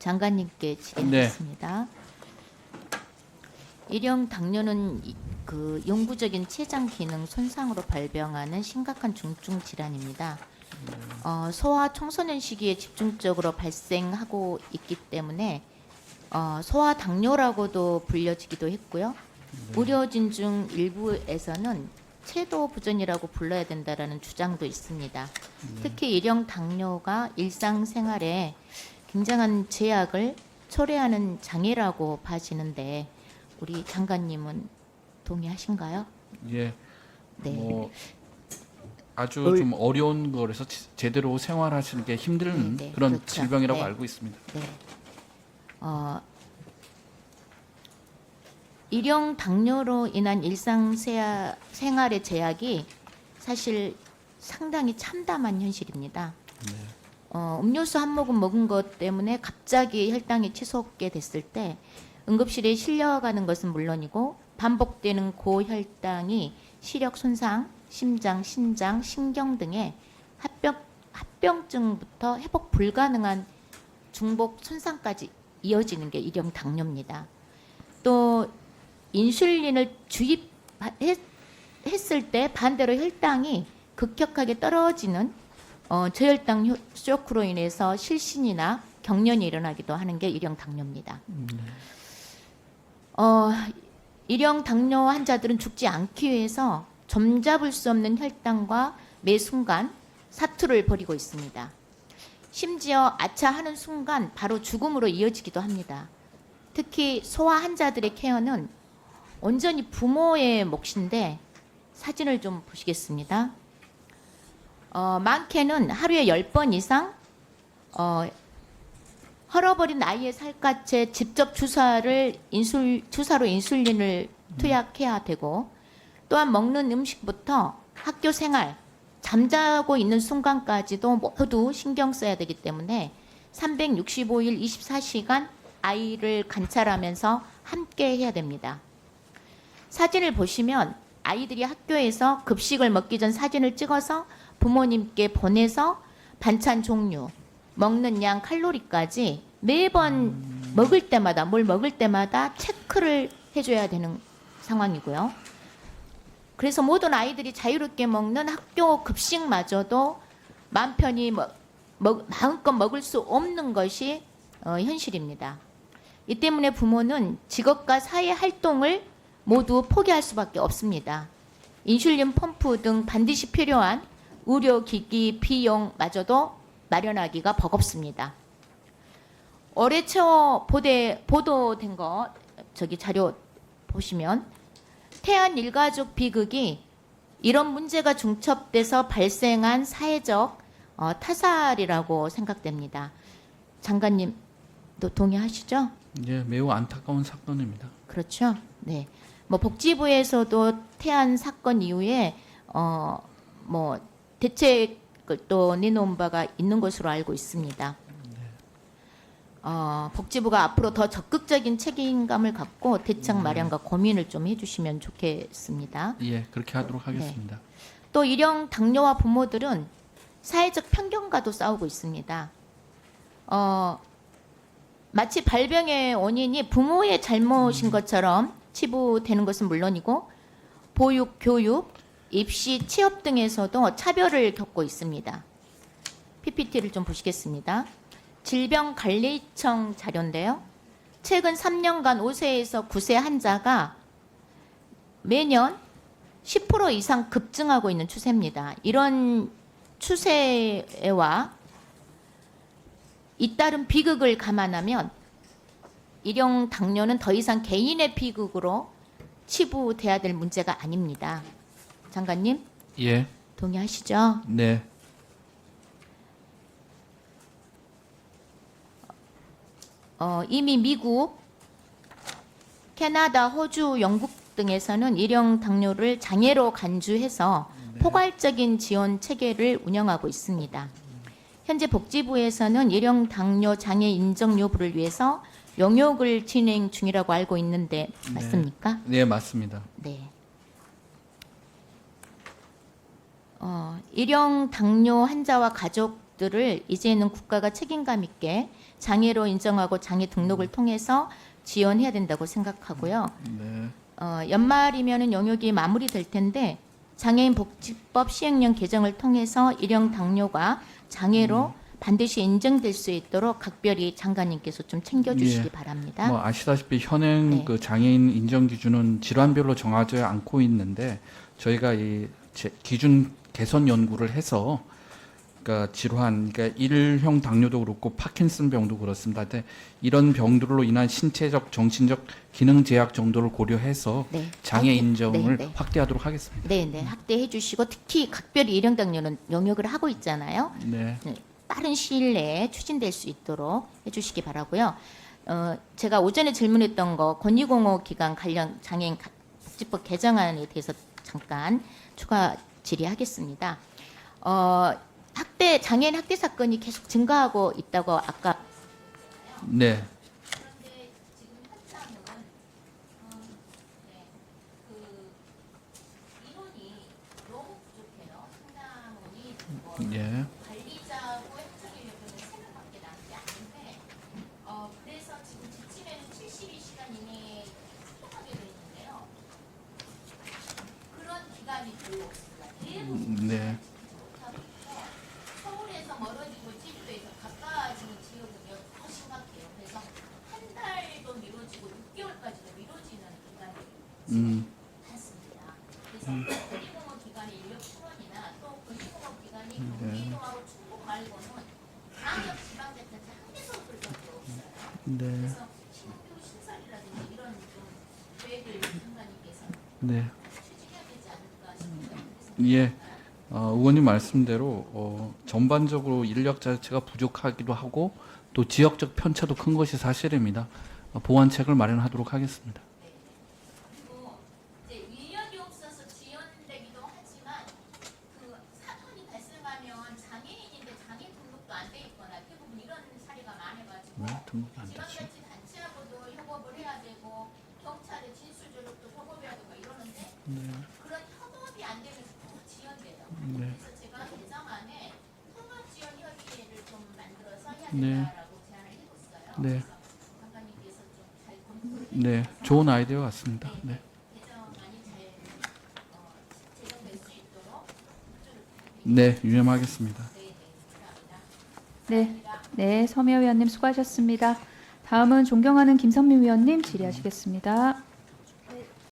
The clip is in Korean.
장관님께 질의하겠습니다. 일형 당뇨는 그 영구적인 췌장 기능 손상으로 발병하는 심각한 중증 질환입니다. 소아 청소년 시기에 집중적으로 발생하고 있기 때문에 소아 당뇨라고도 불려지기도 했고요. 의료진 중 일부에서는 채도 부전이라고 불러야 된다라는 주장도 있습니다. 특히 일형 당뇨가 일상생활에 굉장한 제약을 초래하는 장애라고 봐지는데 우리 장관님은 동의하신가요? 예. 네. 뭐 아주 좀 어려운 거라서 제대로 생활하시는 게 힘든 네, 그런 그렇죠. 질병이라고 네. 알고 있습니다. 네. 일형 당뇨로 인한 일상생활의 제약이 사실 상당히 참담한 현실입니다. 음료수 한 모금 먹은 것 때문에 갑자기 혈당이 치솟게 됐을 때 응급실에 실려가는 것은 물론이고 반복되는 고혈당이 시력 손상, 심장, 신장, 신경 등의 합병증부터 회복 불가능한 중복 손상까지 이어지는 게 일형 당뇨입니다. 또 인슐린을 주입했을 때 반대로 혈당이 급격하게 떨어지는 저혈당 쇼크로 인해서 실신이나 경련이 일어나기도 하는 게 일형 당뇨입니다. 일형 당뇨 환자들은 죽지 않기 위해서 점잡을 수 없는 혈당과 매 순간 사투를 벌이고 있습니다. 심지어 아차하는 순간 바로 죽음으로 이어지기도 합니다. 특히 소아 환자들의 케어는 온전히 부모의 몫인데 사진을 좀 보시겠습니다. 많게는 하루에 10번 이상 헐어버린 아이의 살갗에 직접 주사로 인슐린을 투약해야 되고 또한 먹는 음식부터 학교 생활, 잠자고 있는 순간까지도 모두 신경 써야 되기 때문에 365일 24시간 아이를 관찰하면서 함께 해야 됩니다. 사진을 보시면 아이들이 학교에서 급식을 먹기 전 사진을 찍어서 부모님께 보내서 반찬 종류, 먹는 양, 칼로리까지 매번 먹을 때마다 뭘 먹을 때마다 체크를 해줘야 되는 상황이고요. 그래서 모든 아이들이 자유롭게 먹는 학교 급식마저도 마음 편히 마음껏 먹을 수 없는 것이 현실입니다. 이 때문에 부모는 직업과 사회 활동을 모두 포기할 수밖에 없습니다. 인슐린 펌프 등 반드시 필요한 의료기기 비용마저도 마련하기가 버겁습니다. 올해 초 보도된 거 자료 보시면 태안 일가족 비극이 이런 문제가 중첩돼서 발생한 사회적 타살이라고 생각됩니다. 장관님도 동의하시죠? 예, 매우 안타까운 사건입니다. 그렇죠. 네. 뭐 복지부에서도 태안 사건 이후에 뭐 대책을 또 내놓은 바가 있는 것으로 알고 있습니다. 복지부가 앞으로 더 적극적인 책임감을 갖고 대책 마련과 고민을 좀 해주시면 좋겠습니다. 예, 그렇게 하도록 하겠습니다. 또 일형 당뇨와 부모들은 사회적 편견과도 싸우고 있습니다. 마치 발병의 원인이 부모의 잘못인 것처럼 치부되는 것은 물론이고 보육, 교육, 입시, 취업 등에서도 차별을 겪고 있습니다. PPT를 좀 보시겠습니다. 질병관리청 자료인데요. 최근 3년간 5세에서 9세 환자가 매년 10% 이상 급증하고 있는 추세입니다. 이런 추세와 잇따른 비극을 감안하면 일형 당뇨는 더 이상 개인의 비극으로 치부돼야 될 문제가 아닙니다. 장관님, 예, 동의하시죠? 네, 이미 미국, 캐나다, 호주, 영국 등에서는 일형 당뇨를 장애로 간주해서 포괄적인 지원 체계를 운영하고 있습니다. 현재 복지부에서는 일형 당뇨 장애 인정 여부를 위해서 용역을 진행 중이라고 알고 있는데 맞습니까? 네, 맞습니다. 네. 일형 당뇨 환자와 가족들을 이제는 국가가 책임감 있게 장애로 인정하고 장애 등록을 통해서 지원해야 된다고 생각하고요. 네. 연말이면은 용역이 마무리될 텐데 장애인 복지법 시행령 개정을 통해서 일형 당뇨가 장애로 반드시 인정될 수 있도록 각별히 장관님께서 좀 챙겨주시기 예. 바랍니다. 뭐 아시다시피 현행 네. 그 장애인 인정 기준은 질환별로 정하지 않고 있는데 저희가 이 기준 개선 연구를 해서 그러니까 질환, 그러니까 일형 당뇨도 그렇고 파킨슨병도 그렇습니다. 근데 이런 병들로 인한 신체적, 정신적 기능 제약 정도를 고려해서 네. 장애 인정을 네. 확대하도록 하겠습니다. 네, 네. 확대해 주시고 특히 각별히 일형 당뇨는 용역을 하고 있잖아요. 네. 네, 빠른 시일 내에 추진될 수 있도록 해주시기 바라고요. 제가 오전에 질문했던 거 권익공호 기관 관련 장애인 복지법 개정안에 대해서 잠깐 추가 질의하겠습니다. 장애인 학대 사건이 계속 증가하고 있다고 아까 네. 그런데 지금 현장은 그 인원이 너무 부족해요. 상담원이 예. 관리자고 행정인력은 3명밖에 남지 않는데 그래서 지금 지침에는 72시간 이내에 출동하게 돼 있는데요. 그런 기간이 별로 없습니다. 대부분 네. 못하고 있고 서울에서 멀어지고 제주도에서 가까워지는 지역은요 더 심각해요. 그래서 한 달도 미뤄지고 6개월까지도 미뤄지는 기간이 음. 많습니다. 그래서 권익공원 기관의 인력 충원이나 또 권익공원 기관이 경기도하고 충북 말고는 광역 지방자치단체 한 개소들밖에 없어요. 네. 그래서 신규 신설이라든지 이런 좀 계획을 장관님께서 네. 추진해야 되지 않을까 싶습니다. 예. 의원님 말씀대로 전반적으로 인력 자체가 부족하기도 하고 또 지역적 편차도 큰 것이 사실입니다. 보완책을 마련하도록 하겠습니다. 그리고 이제 인력이 없어서 지연되기도 하지만 그 사건이 발생하면 장애인인데 장애 등록도 안 돼 있거나 대부분 이런 사례가 많아가지고 왜 등록이 안 되지? 지방자치 단체하고도 협업을 해야 되고 경찰의 진술 조력도 협업해야 되고 이러는데 그런 협업이 안 되면서 더 지연돼요. 네. 그래서 제가 개정안에 통합 지원 협의회를 좀 만들어서 해야 네. 된다라고 제안을 해봤어요. 네. 그래서 장관님께서 좀 잘 검토를 네. 해주셔서 좋은 아이디어 같습니다. 네. 개정안이 잘 제정될 수 있도록 네, 유념하겠습니다. 네, 네, 서미애 위원님 수고하셨습니다. 다음은 존경하는 김선미 위원님 질의하시겠습니다.